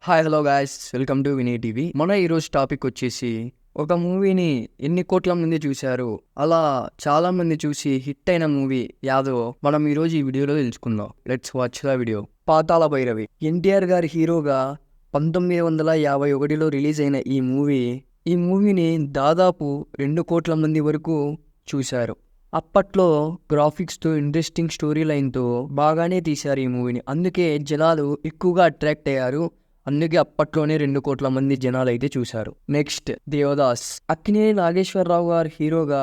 Hi hello guys, welcome to Vini TV. మన ఈరోజు topic వచ్చేసి ఒక మూవీని ఎన్ని కోట్ల మంది చూశారు, అలా చాలా మంది చూసి హిట్ అయిన మూవీ యాదో మనం ఈరోజు ఈ వీడియోలో తెలుసుకుందాం. Let's watch the video. Pathala Bhairavi. NTR గారి హీరోగా 1951లో రిలీజ్ అయిన ఈ మూవీని దాదాపు 2 కోట్ల మంది వరకు చూశారు. అప్పట్లో గ్రాఫిక్స్తో ఇంట్రెస్టింగ్ స్టోరీ లైన్తో బాగానే తీశారు ఈ మూవీని. అందుకే జనాలు ఎక్కువగా అట్రాక్ట్ అయ్యారు. అందుకే అప్పట్లోనే 2 కోట్ల మంది జనాలు అయితే చూశారు. నెక్స్ట్ దేవదాస్. అక్కినేని నాగేశ్వరరావు గారు హీరోగా,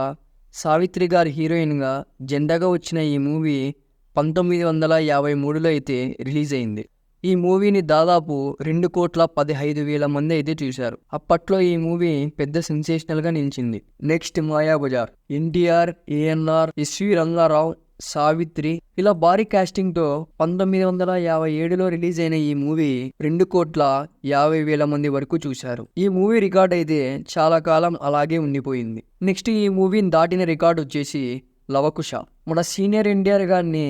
సావిత్రి గారు హీరోయిన్గా జెండాగా వచ్చిన ఈ మూవీ 1953లో అయితే రిలీజ్ అయింది. ఈ మూవీని దాదాపు 2,15,00,000 మంది అయితే చూశారు. అప్పట్లో ఈ మూవీ పెద్ద సెన్సేషనల్గా నిలిచింది. నెక్స్ట్ మాయాబజార్. ఎన్టీఆర్, ఏఎన్ఆర్, ఎస్వి రంగారావు, సావిత్రి ఇలా భారీ కాస్టింగ్తో 1957లో రిలీజ్ అయిన ఈ మూవీ 2,50,00,000 మంది వరకు చూశారు. ఈ మూవీ రికార్డ్ అయితే చాలా కాలం అలాగే ఉండిపోయింది. నెక్స్ట్ ఈ మూవీని దాటిన రికార్డ్ వచ్చేసి లవకుశ. మన సీనియర్ ఎన్టీఆర్ గారిని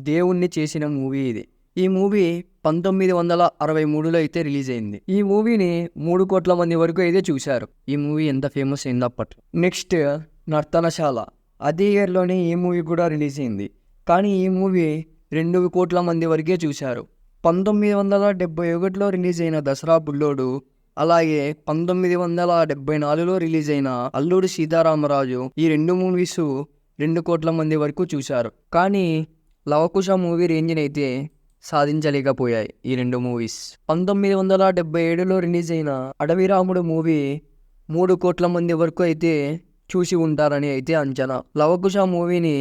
దేవుణ్ణి చేసిన మూవీ ఇది. ఈ మూవీ 1963లో అయితే రిలీజ్ అయింది. ఈ మూవీని 3 కోట్ల మంది వరకు అయితే చూశారు. ఈ మూవీ ఎంత ఫేమస్ అయింది అప్పట్లో. నెక్స్ట్ నర్తనశాల. అదే ఇయర్లోనే ఈ మూవీ కూడా రిలీజ్ అయింది. కానీ ఈ మూవీ 2 కోట్ల మంది వరకే చూశారు. 1971లో రిలీజ్ అయిన దసరా బుల్లోడు, అలాగే 1974లో రిలీజ్ అయిన అల్లూరి సీతారామరాజు, ఈ 2 మూవీస్ 2 కోట్ల మంది వరకు చూశారు. కానీ లవకుశ మూవీ రేంజ్ని అయితే సాధించలేకపోయాయి ఈ 2 మూవీస్. 1977లో రిలీజ్ అయిన అడవిరాముడు మూవీ 3 కోట్ల మంది వరకు అయితే చూసి ఉంటారని అయితే అంచనా. లవకుశ మూవీని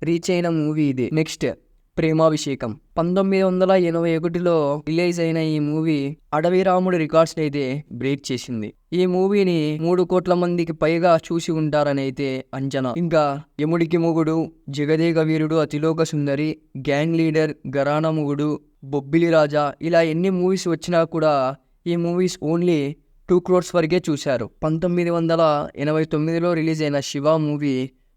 రీచ్ అయిన మూవీ ఇది. నెక్స్ట్ ప్రేమాభిషేకం. 1981లో రిలీజ్ అయిన ఈ మూవీ అడవిరాముడు రికార్డ్స్ని అయితే బ్రేక్ చేసింది. ఈ మూవీని 3 కోట్ల మందికి పైగా చూసి ఉంటారని అయితే అంచనా. ఇంకా యముడికి మొగుడు, జగదేక వీరుడు, అతిలోక సుందరి, గ్యాంగ్ లీడర్, గరానా మొగుడు, బొబ్బిలి రాజా ఇలా ఎన్ని మూవీస్ వచ్చినా కూడా ఈ మూవీస్ ఓన్లీ 2 crores వరకే చూశారు. 1989లో రిలీజ్ అయిన శివ మూవీ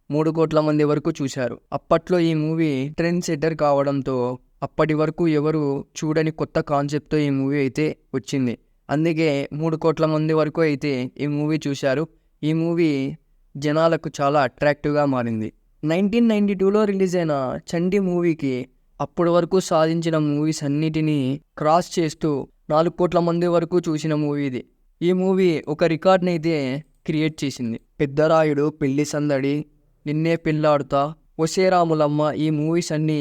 3 కోట్ల మంది వరకు చూశారు. అప్పట్లో ఈ మూవీ ట్రెండ్ సెట్టర్ కావడంతో అప్పటి వరకు ఎవరు చూడని కొత్త కాన్సెప్ట్తో ఈ మూవీ అయితే వచ్చింది. అందుకే 3 కోట్ల మంది వరకు అయితే ఈ మూవీ చూశారు. ఈ మూవీ జనాలకు చాలా అట్రాక్టివ్గా మారింది. 1992లో రిలీజ్ అయిన చండి మూవీకి అప్పటి వరకు సాధించిన మూవీస్ అన్నిటినీ క్రాస్ చేస్తూ 4 కోట్ల మంది వరకు చూసిన మూవీ ఇది. ఈ మూవీ ఒక రికార్డ్ని అయితే క్రియేట్ చేసింది. పెద్దరాయుడు, పెళ్లి సందడి, నిన్నే పెళ్ళాడుతా, ఒసే రాములమ్మ ఈ మూవీస్ అన్నీ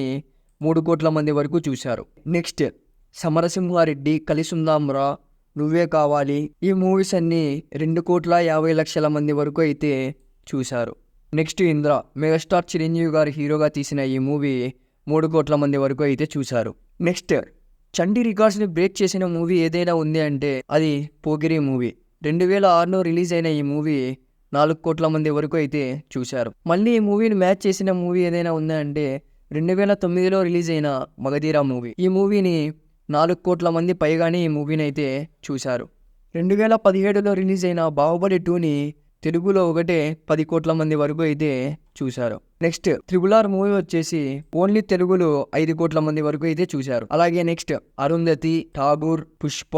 3 కోట్ల మంది వరకు చూశారు. నెక్స్ట్ సమరసింహారెడ్డి, కలిసుందాంరా, నువ్వే కావాలి ఈ మూవీస్ అన్నీ 2,50,00,000 మంది వరకు అయితే చూశారు. నెక్స్ట్ ఇంద్ర. మెగాస్టార్ చిరంజీవి గారు హీరోగా తీసిన ఈ మూవీ 3 కోట్ల మంది వరకు అయితే చూశారు. నెక్స్ట్ చండీ రికార్డ్స్ని బ్రేక్ చేసిన మూవీ ఏదైనా ఉంది అంటే అది పోకిరి మూవీ. 2006లో రిలీజ్ అయిన ఈ మూవీ 4 కోట్ల మంది వరకు అయితే చూశారు. మళ్ళీ ఈ మూవీని మ్యాచ్ చేసిన మూవీ ఏదైనా ఉందా అంటే 2009లో రిలీజ్ అయిన మగధీర మూవీ. ఈ మూవీని 4 కోట్ల మంది పైగానే ఈ మూవీని అయితే చూశారు. 2017లో రిలీజ్ అయిన బాహుబలి 2ని తెలుగులో ఒకటే 10 కోట్ల మంది వరకు అయితే చూశారు. నెక్స్ట్ RRR మూవీ వచ్చేసి ఓన్లీ తెలుగులో 5 కోట్ల మంది వరకు అయితే చూశారు. అలాగే నెక్స్ట్ అరుంధతి, ఠాగూర్, పుష్ప,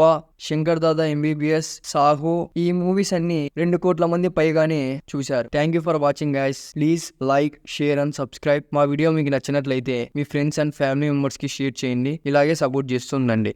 శంకర్ దాదా ఎంబీబీఎస్, సాహో ఈ మూవీస్ అన్ని 2 కోట్ల మంది పైగానే చూశారు. Thank you for watching guys. Please like, share and subscribe. మా వీడియో మీకు నచ్చినట్లయితే మీ ఫ్రెండ్స్ అండ్ ఫ్యామిలీ మెంబర్స్కి షేర్ చేయండి. ఇలాగే సపోర్ట్ చేస్తుండండి.